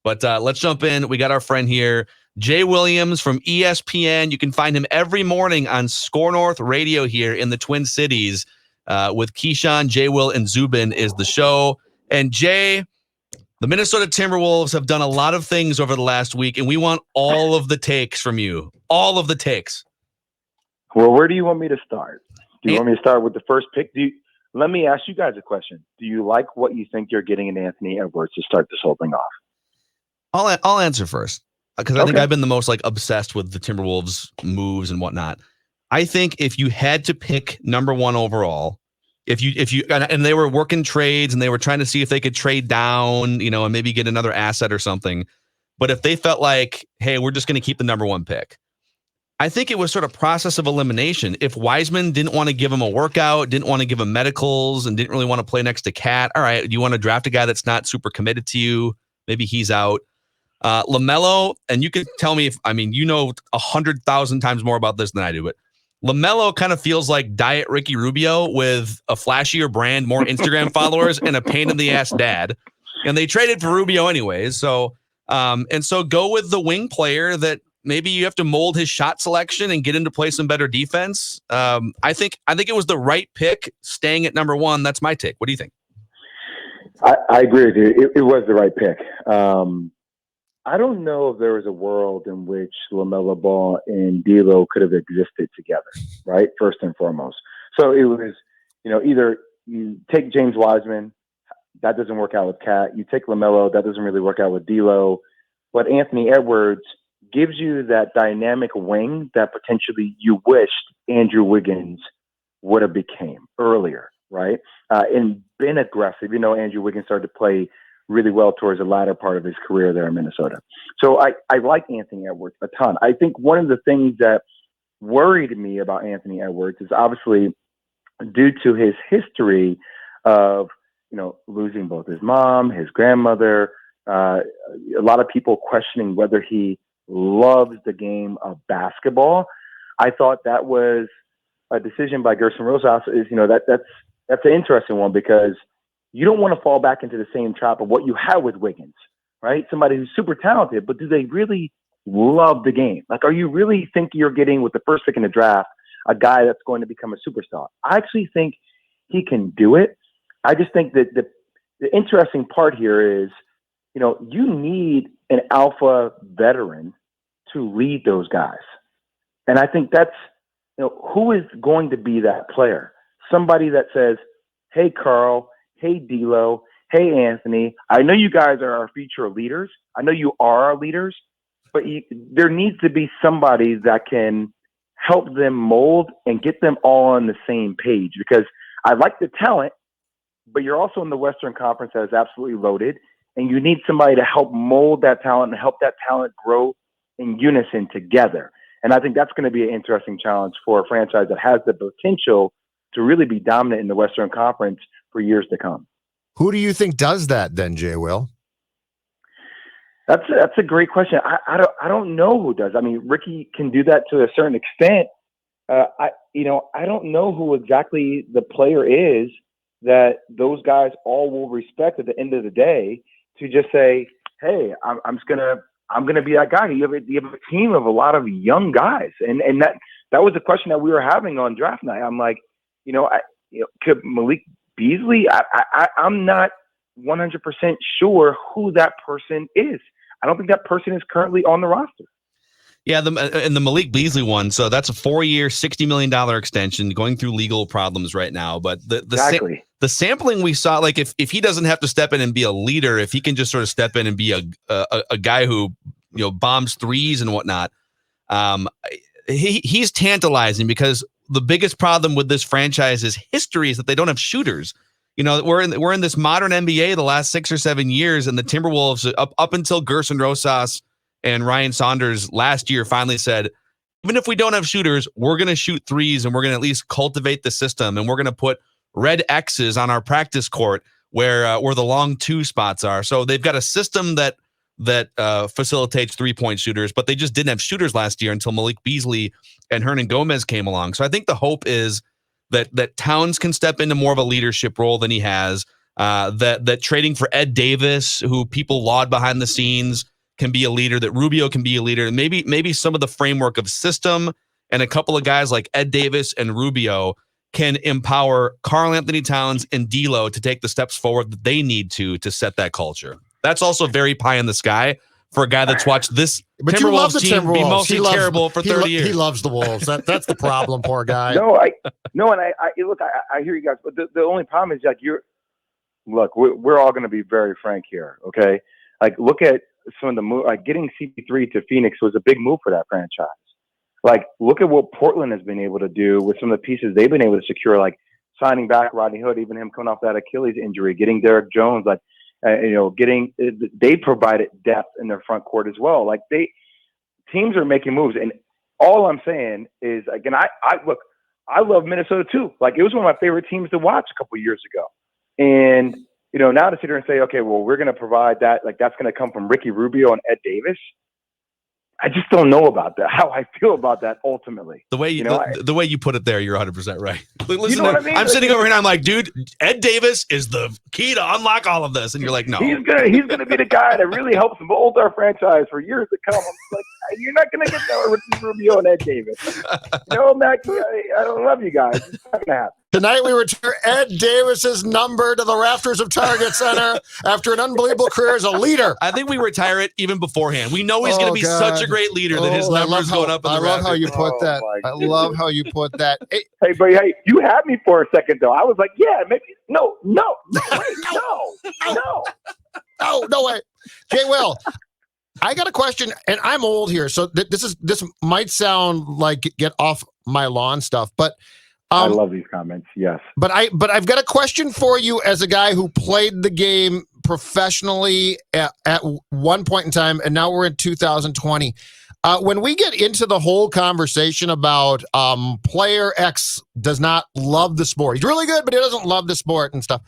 But let's jump in. We got our friend here, Jay Williams from ESPN. You can find him every morning on Score North Radio here in the Twin Cities with Keyshawn, Jay Will, and Zubin is the show. And Jay, the Minnesota Timberwolves have done a lot of things over the last week, and we want all of the takes from you. All of the takes. Well, where do you want me to start? Do you want me to start with the first pick? Let me ask you guys a question. Do you like what you think you're getting in Anthony Edwards to start this whole thing off? I'll answer first because I think I've been the most obsessed with the Timberwolves moves and whatnot. I think if you had to pick number one overall, if you and they were working trades and they were trying to see if they could trade down, and maybe get another asset or something. But if they felt like, hey, we're just going to keep the number one pick, I think it was sort of process of elimination. If Wiseman didn't want to give him a workout, didn't want to give him medicals, and didn't really want to play next to Cat, all right, do you want to draft a guy that's not super committed to you? Maybe he's out. LaMelo, and you can tell me 100,000 times more about this than I do, but LaMelo kind of feels like Diet Ricky Rubio with a flashier brand, more Instagram followers, and a pain in the ass dad. And they traded for Rubio anyways. So go with the wing player that maybe you have to mold his shot selection and get him to play some better defense. I think it was the right pick staying at number one. That's my take. What do you think? I agree with you. It was the right pick. I don't know if there was a world in which LaMelo Ball and D'Lo could have existed together, right? First and foremost. So it was, either you take James Wiseman, that doesn't work out with Cat. You take LaMelo, that doesn't really work out with D'Lo. But Anthony Edwards gives you that dynamic wing that potentially you wished Andrew Wiggins would have became earlier, right? And been aggressive. Andrew Wiggins started to play really well towards the latter part of his career there in Minnesota. So I like Anthony Edwards a ton. I think one of the things that worried me about Anthony Edwards is obviously due to his history of, losing both his mom, his grandmother, a lot of people questioning whether he loves the game of basketball. I thought that was a decision by Gerson Rosas that's an interesting one because you don't want to fall back into the same trap of what you had with Wiggins, right? Somebody who's super talented, but do they really love the game? Like, are you really think you're getting with the first pick in the draft, a guy that's going to become a superstar? I actually think he can do it. I just think that the interesting part here is, you need an alpha veteran to lead those guys. And I think that's, who is going to be that player? Somebody that says, hey, Carl, hey, D'Lo, hey, Anthony, I know you guys are our future leaders. I know you are our leaders, but there needs to be somebody that can help them mold and get them all on the same page because I like the talent, but you're also in the Western Conference that is absolutely loaded, and you need somebody to help mold that talent and help that talent grow in unison together. And I think that's going to be an interesting challenge for a franchise that has the potential to really be dominant in the Western Conference for years to come. Who do you think does that then, Jay Will? That's a great question. I don't know who does. I mean, Ricky can do that to a certain extent. I don't know who exactly the player is that those guys all will respect at the end of the day to just say, hey, I'm gonna be that guy. You have a team of a lot of young guys, and that was the question that we were having on draft night. I'm like, could Malik Beasley? I'm not 100% sure who that person is. I don't think that person is currently on the roster. Yeah, and the Malik Beasley one. So that's a 4-year, $60 million extension going through legal problems right now. But the sampling we saw, like if he doesn't have to step in and be a leader, if he can just sort of step in and be a guy who bombs threes and whatnot, he's tantalizing because the biggest problem with this franchise's history is that they don't have shooters. We're in this modern NBA the last 6 or 7 years, and the Timberwolves up until Gerson Rosas and Ryan Saunders last year finally said, even if we don't have shooters, we're going to shoot threes and we're going to at least cultivate the system, and we're going to put red X's on our practice court where the long two spots are. So they've got a system that facilitates 3-point shooters, but they just didn't have shooters last year until Malik Beasley and Hernan Gomez came along. So I think the hope is that Towns can step into more of a leadership role than he has. that trading for Ed Davis, who people laud behind the scenes, can be a leader, that Rubio can be a leader, and maybe some of the framework of system and a couple of guys like Ed Davis and Rubio can empower Karl Anthony Towns and D'Lo to take the steps forward that they need to set that culture. That's also very pie in the sky for a guy that's watched this Timberwolves team be mostly terrible for 30 years. He loves the Wolves. That's the problem, poor guy. No, I look, I hear you guys, but the only problem is like we're all going to be very frank here, okay? Like, look at some of the move. Like, getting CP3 to Phoenix was a big move for that franchise. Like, look at what Portland has been able to do with some of the pieces they've been able to secure, like signing back Rodney Hood, even him coming off that Achilles injury, getting Derek Jones, like, they provided depth in their front court as well. Like, teams are making moves. And all I'm saying is, again, I love Minnesota too. Like, it was one of my favorite teams to watch a couple of years ago. And, now to sit here and say, okay, well, we're going to provide that, like, that's going to come from Ricky Rubio and Ed Davis. I just don't know about that, how I feel about that ultimately. The way the way you put it there, you're 100% right. Listen, you know what I mean? I'm sitting over here and I'm like, dude, Ed Davis is the key to unlock all of this. And you're like, no. He's gonna be the guy that really helps mold our franchise for years to come. I'm like, you're not going to get that with Ricky Rubio and Ed Davis. Mackey, I don't love you guys. It's not going to happen. Tonight we return Ed Davis's number to the rafters of Target Center after an unbelievable career as a leader. I think we retire it even beforehand. We know he's going to be such a great leader that his numbers going up. I love how you put that. I love how you put that. Hey, but you had me for a second though. I was like, yeah, maybe no way. Jay Will, I got a question, and I'm old here, so this might sound like get off my lawn stuff, but. I love these comments. Yes, but I've got a question for you as a guy who played the game professionally at one point in time, and now we're in 2020. When we get into the whole conversation about player X does not love the sport, he's really good, but he doesn't love the sport and stuff.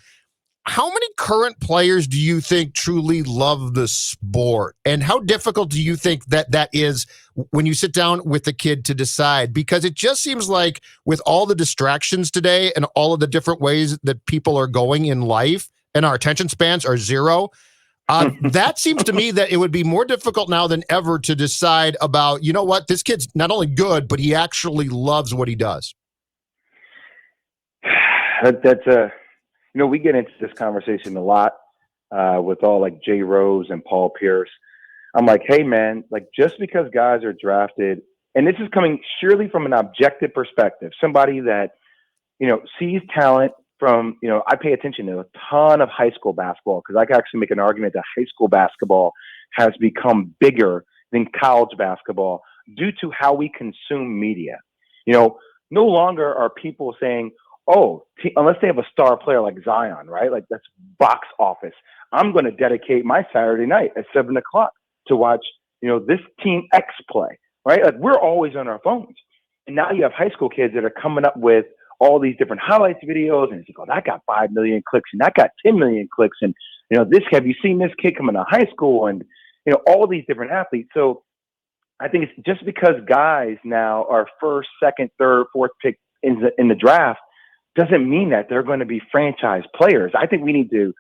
How many current players do you think truly love the sport? And how difficult do you think that is when you sit down with the kid to decide? Because it just seems like with all the distractions today and all of the different ways that people are going in life and our attention spans are zero, that seems to me that it would be more difficult now than ever to decide about, you know what, this kid's not only good, but he actually loves what he does. We get into this conversation a lot with all like Jay Rose and Paul Pierce. I'm like, hey man, like, just because guys are drafted, and this is coming surely from an objective perspective, somebody that, sees talent from, I pay attention to a ton of high school basketball because I can actually make an argument that high school basketball has become bigger than college basketball due to how we consume media. No longer are people saying, unless they have a star player like Zion, right? Like, that's box office. I'm going to dedicate my Saturday night at 7:00 to watch, this team X play, right? Like, we're always on our phones. And now you have high school kids that are coming up with all these different highlights videos. And it's like, that got 5 million clicks and that got 10 million clicks. And, have you seen this kid coming to high school? And, all these different athletes. So I think it's just because guys now are first, second, third, fourth pick in the draft, doesn't mean that they're going to be franchise players. I think we need to,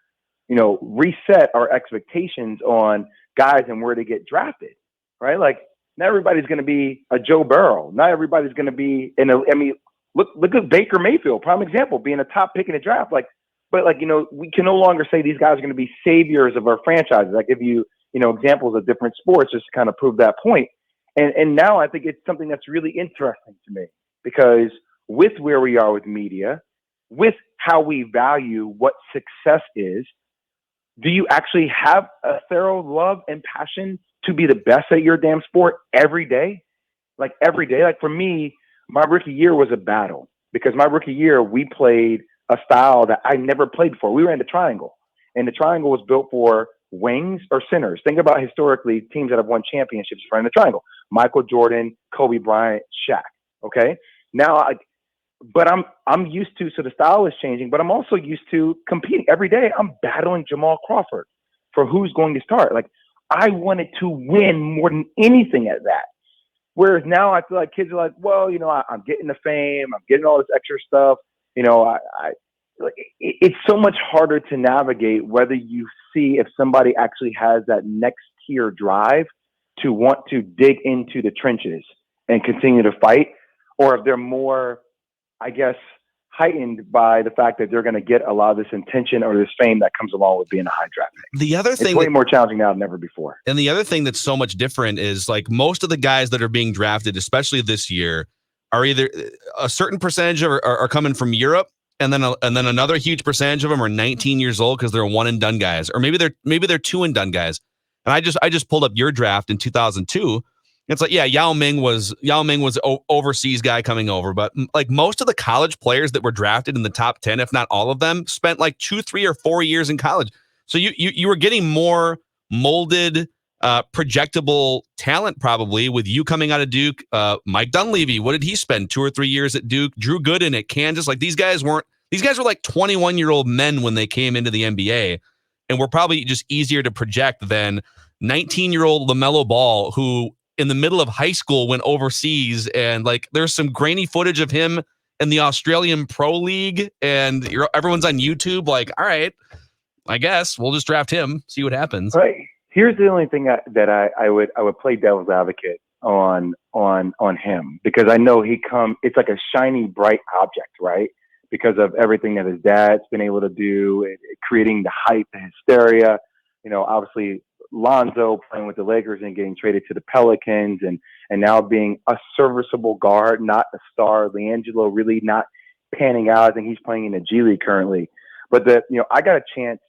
reset our expectations on guys and where they get drafted, right? Like, not everybody's going to be a Joe Burrow. Not everybody's going to be look at Baker Mayfield, prime example, being a top pick in the draft. We can no longer say these guys are going to be saviors of our franchises. I give you, examples of different sports just to kind of prove that point. And now I think it's something that's really interesting to me because with where we are with media, with how we value what success is, do you actually have a thorough love and passion to be the best at your damn sport every day? Like, every day? Like, for me, my rookie year was a battle because my rookie year, we played a style that I never played before. We ran the triangle, and the triangle was built for wings or centers. Think about historically teams that have won championships running the triangle. Michael Jordan, Kobe Bryant, Shaq. Okay? Now, but I'm used to, so the style is changing, but I'm also used to competing. Every day I'm battling Jamal Crawford for who's going to start. Like, I wanted to win more than anything at that. Whereas now I feel like kids are like, well, I'm getting the fame, I'm getting all this extra stuff. it's so much harder to navigate whether you see if somebody actually has that next tier drive to want to dig into the trenches and continue to fight, or if they're more, I guess, heightened by the fact that they're going to get a lot of this attention or this fame that comes along with being a high draft pick. The other thing, it's way more challenging now than ever before. And the other thing that's so much different is like most of the guys that are being drafted, especially this year, are either a certain percentage are coming from Europe, and then another huge percentage of them are 19 years old because they're one and done guys, or maybe they're two and done guys. And I just pulled up your draft in 2002. It's like, yeah, Yao Ming was overseas guy coming over, but like most of the college players that were drafted in the top 10, if not all of them, spent like 2, 3, or 4 years in college. So you were getting more molded, projectable talent probably with you coming out of Duke. Mike Dunleavy, what did he spend? 2 or 3 years at Duke. Drew Gooden at Kansas. Like these guys were like 21-year-old men when they came into the NBA, and were probably just easier to project than 19-year-old LaMelo Ball, who in the middle of high school went overseas, and like there's some grainy footage of him in the Australian Pro League, and everyone's on YouTube like, all right, I guess we'll just draft him, see what happens. Right. Here's the only thing that I would play devil's advocate on him, because I know it's like a shiny, bright object, right? Because of everything that his dad's been able to do, creating the hype, the hysteria, obviously Lonzo playing with the Lakers and getting traded to the Pelicans, and now being a serviceable guard, not a star. LiAngelo really not panning out. I think he's playing in the G League currently. But I got a chance.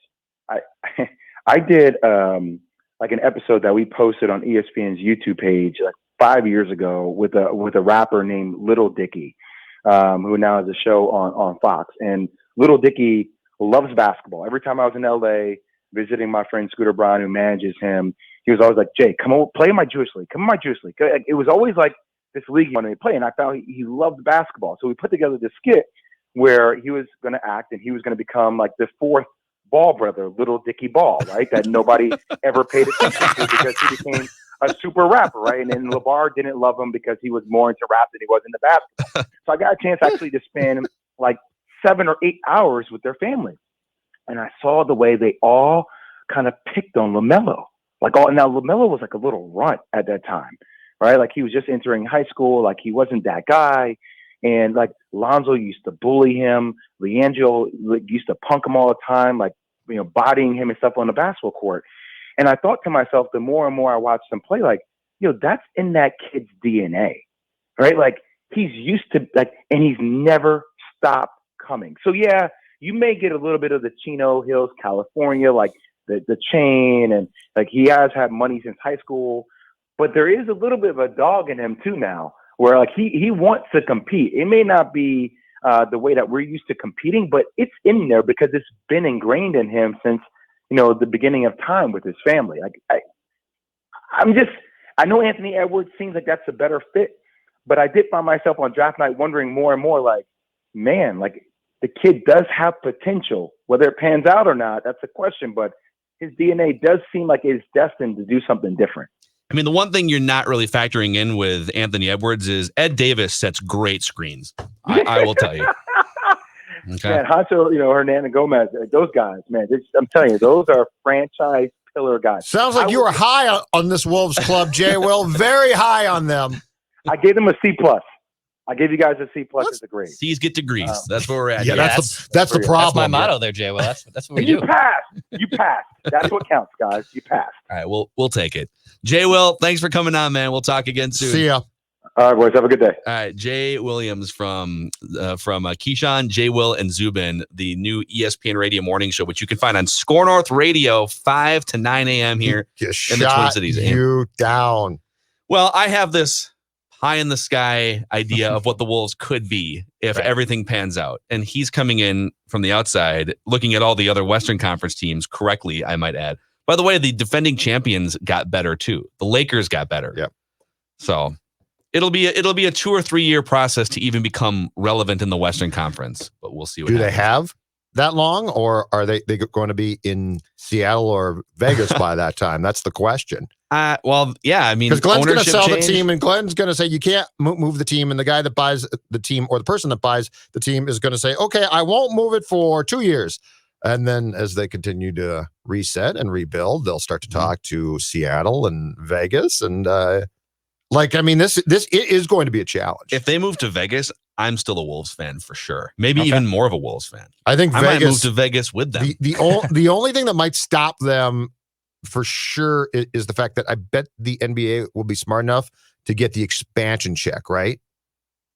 I did like an episode that we posted on ESPN's YouTube page like 5 years ago with a rapper named Little Dicky, who now has a show on Fox. And Little Dicky loves basketball. Every time I was in LA visiting my friend Scooter Brown, who manages him, he was always like, Jay, come on, play in my Jewish league. Come in my Jewish league. It was always like this league he wanted to play. And I found he loved basketball. So we put together this skit where he was going to act and he was going to become like the fourth Ball brother, Little Dicky Ball, right? That nobody ever paid attention to because he became a super rapper, right? And then LeVar didn't love him because he was more into rap than he was into basketball. So I got a chance actually to spend like 7 or 8 hours with their family. And I saw the way they all kind of picked on LaMelo. Now LaMelo was like a little runt at that time, right? Like he was just entering high school. Like he wasn't that guy. And like Lonzo used to bully him. LiAngelo used to punk him all the time, like, bodying him and stuff on the basketball court. And I thought to myself, the more and more I watched him play, like, that's in that kid's DNA, right? Like he's used to and he's never stopped coming. So yeah, you may get a little bit of the Chino Hills, California, like the chain, and like he has had money since high school, but there is a little bit of a dog in him too now, where like he wants to compete. It may not be the way that we're used to competing, but it's in there because it's been ingrained in him since the beginning of time with his family. Like I know Anthony Edwards seems like that's a better fit, but I did find myself on draft night wondering more and more, like, man, like the kid does have potential. Whether it pans out or not, that's a question, but his DNA does seem like it's destined to do something different. I mean, the one thing you're not really factoring in with Anthony Edwards is Ed Davis sets great screens. I will tell you. Okay. Man, Hancho, Hernan Gomez, those guys, man, I'm telling you, those are franchise pillar guys. Sounds like you were high on this Wolves club, Jay. Will, very high on them. I gave them a C+. I gave you guys a C+ as a grade. C's get degrees. That's where we're at. Yeah, that's the problem. That's my motto there, Jay. Well, that's what we do. You passed. You passed. That's what counts, guys. You passed. All right, we'll take it. Jay Will, thanks for coming on, man. We'll talk again soon. See ya. All right, boys. Have a good day. All right, Jay Williams from Keyshawn, Jay Will, and Zubin, the new ESPN Radio morning show, which you can find on Score North Radio, 5 to 9 a.m. here in the Twin Cities. You down. Well, I have this high in the sky idea of what the Wolves could be if everything pans out. And he's coming in from the outside, looking at all the other Western Conference teams correctly, I might add. By the way, the defending champions got better too. The Lakers got better. Yep. So it'll be a 2 or 3 year process to even become relevant in the Western Conference, but we'll see what happens. Do they have that long, or are they going to be in Seattle or Vegas by that time? That's the question. Well, yeah, I mean, because Glenn's going to ownership sell change. the team, and Glenn's going to say you can't move the team, and the guy that buys the team or the person that buys the team is going to say, okay, I won't move it for 2 years. And then as they continue to reset and rebuild, they'll start to talk to Seattle and Vegas. And this is going to be a challenge. If they move to Vegas, I'm still a Wolves fan for sure. Maybe even more of a Wolves fan. I think I Vegas, might move to Vegas with them. The only thing that might stop them for sure is the fact that I bet the NBA will be smart enough to get the expansion check, right?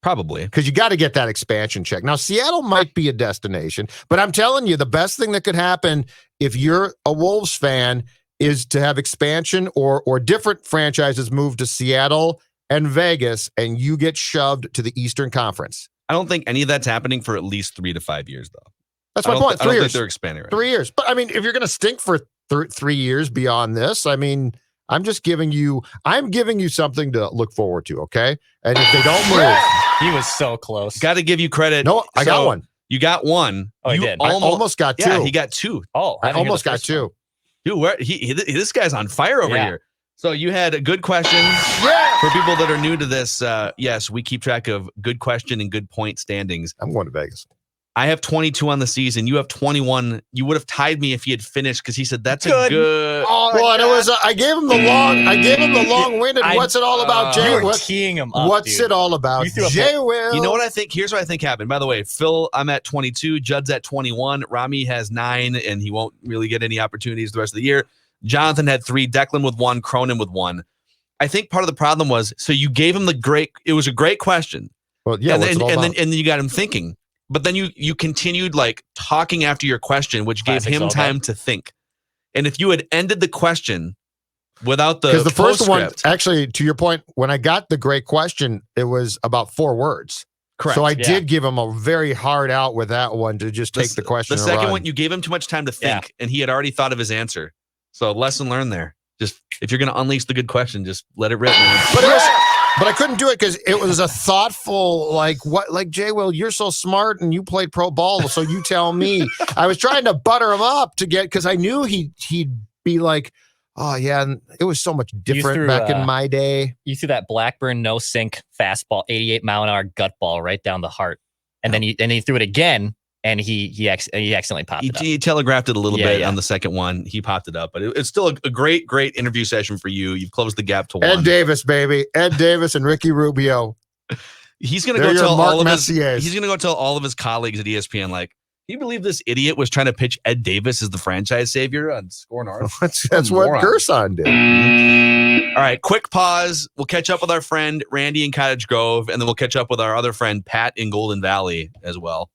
Probably. Because you got to get that expansion check. Now, Seattle might be a destination, but I'm telling you, the best thing that could happen if you're a Wolves fan is to have expansion or different franchises move to Seattle and Vegas, and you get shoved to the Eastern Conference. I don't think any of that's happening for at least 3 to 5 years, though. That's my point. 3 I don't years. think they're expanding right 3 years. But, I mean, if you're going to stink for 3 years beyond this, I mean, I'm giving you something to look forward to, okay? And if they don't move. He was so close. Got to give you credit. No, I got one. You got one. Oh, he you did. I almost got 2. Yeah, he got 2. Oh, I almost got 2. Dude, this guy's on fire over here. So you had a good question. Yeah. For people that are new to this, yes, we keep track of good question and good point standings. I'm going to Vegas. I have 22 on the season. You have 21. You would have tied me if he had finished because he said that's a good. Oh, well, it was. I gave him the long-winded. What's it all about, Jay? You were teeing him up. What's dude. it all about, Jay? Will. You know what I think? Here's what I think happened. By the way, Phil, I'm at 22. Judd's at 21. Rami has 9, and he won't really get any opportunities the rest of the year. Jonathan had 3. Declan with 1. Cronin with 1. I think part of the problem was so you gave him it was a great question. Well, yeah, and then you got him thinking. But then you continued like talking after your question, which gave him time to think. And if you had ended the question without because the first one, actually, to your point, when I got the great question, it was about 4 words. Correct. So I did give him a very hard out with that one to just take the question. The second one, you gave him too much time to think, and he had already thought of his answer. So lesson learned there. Just if you're going to unleash the good question, just let it rip, man. But I couldn't do it because it was a thoughtful, like Jay, well, you're so smart and you played pro ball, so you tell me. I was trying to butter him up because I knew he'd be like, oh yeah, and it was so much different back in my day. You threw that Blackburn no sink fastball, 88 mile an hour gut ball right down the heart, and then he threw it again. And he accidentally popped it up. He telegraphed it a little bit on the second one. He popped it up. But it's still a great interview session for you. You've closed the gap to 1. Ed Davis, baby. Ed Davis and Ricky Rubio. He's going to go tell all of his colleagues at ESPN, like, can you believe this idiot was trying to pitch Ed Davis as the franchise savior on Score North? That's what Gerson did. All right, quick pause. We'll catch up with our friend Randy in Cottage Grove, and then we'll catch up with our other friend Pat in Golden Valley as well.